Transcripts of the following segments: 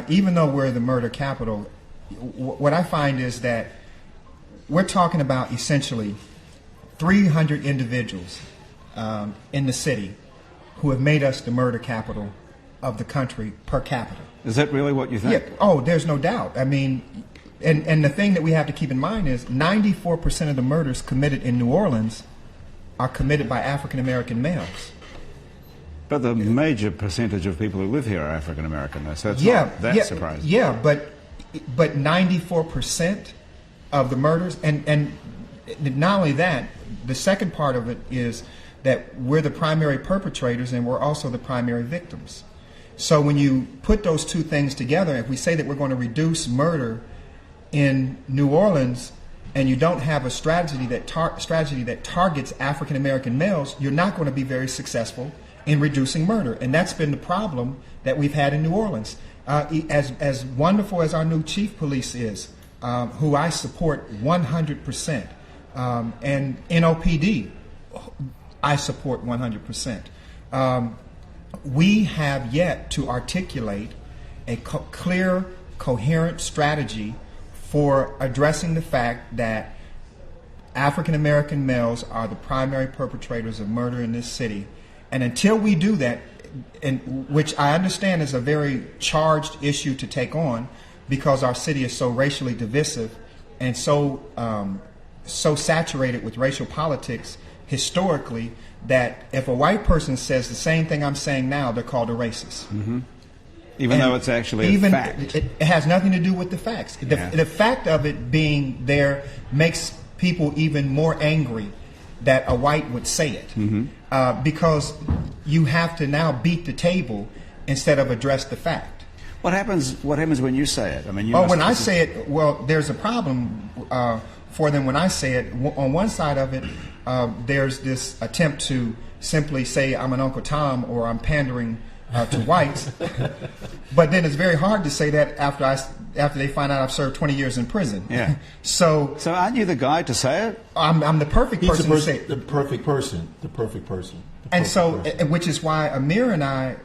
even though we're the murder capital, what I find is that we're talking about essentially 300 individuals in the city who have made us the murder capital of the country per capita. Is that really what you think? Yeah. Oh, there's no doubt. I mean, and the thing that we have to keep in mind is 94% of the murders committed in New Orleans are committed by African American males. But the major percentage of people who live here are African American, so it's not that surprising. Yeah, but 94% of the murders, and not only that, the second part of it is that we're the primary perpetrators and we're also the primary victims. So when you put those two things together, if we say that we're going to reduce murder in New Orleans and you don't have a strategy that targets African American males, you're not going to be very successful in reducing murder. And that's been the problem that we've had in New Orleans. As wonderful as our new chief police is, who I support 100%, and NOPD, I support 100%. We have yet to articulate a clear, coherent strategy for addressing the fact that African American males are the primary perpetrators of murder in this city. And until we do that, and which I understand is a very charged issue to take on because our city is so racially divisive and so saturated with racial politics historically, that if a white person says the same thing I'm saying now, they're called a racist. Mm-hmm. Even though it's actually a fact. It has nothing to do with the facts. The fact of it being there makes people even more angry that a white would say it. Mm-hmm. Because you have to now beat the table instead of address the fact. What happens when you say it? I mean, when I say it, well, there's a problem for them when I say it. On one side of it, there's this attempt to simply say I'm an Uncle Tom or I'm pandering to whites, but then it's very hard to say that after they find out I've served 20 years in prison. Yeah. So aren't you the guy to say it? I'm the perfect person to say it. The perfect person. Which is why Ameer and I,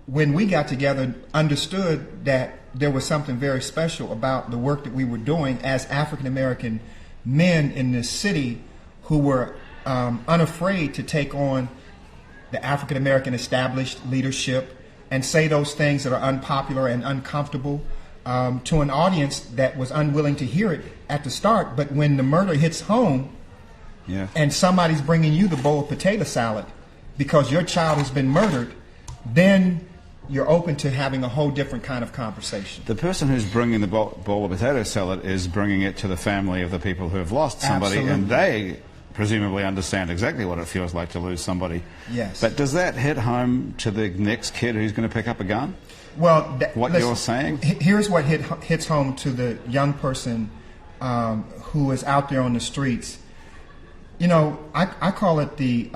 when we got together, understood that there was something very special about the work that we were doing as African American men in this city who were unafraid to take on the African American established leadership and say those things that are unpopular and uncomfortable to an audience that was unwilling to hear it at the start. But when the murder hits home, and somebody's bringing you the bowl of potato salad because your child has been murdered, then you're open to having a whole different kind of conversation. The person who's bringing the bowl of potato salad is bringing it to the family of the people who have lost somebody. Absolutely. And they presumably understand exactly what it feels like to lose somebody. Yes. But does that hit home to the next kid who's going to pick up a gun? Well, you're saying? Here's what hits home to the young person who is out there on the streets. You know, I call it the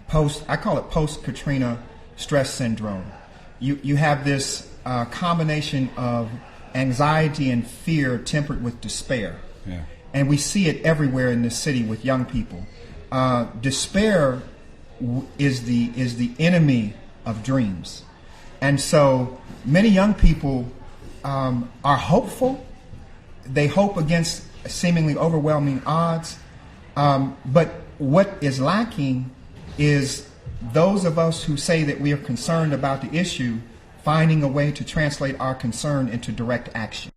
post-Katrina stress syndrome. You have this combination of anxiety and fear tempered with despair. Yeah. And we see it everywhere in this city with young people. Despair is the enemy of dreams. And so many young people are hopeful. They hope against seemingly overwhelming odds. But what is lacking is those of us who say that we are concerned about the issue finding a way to translate our concern into direct action.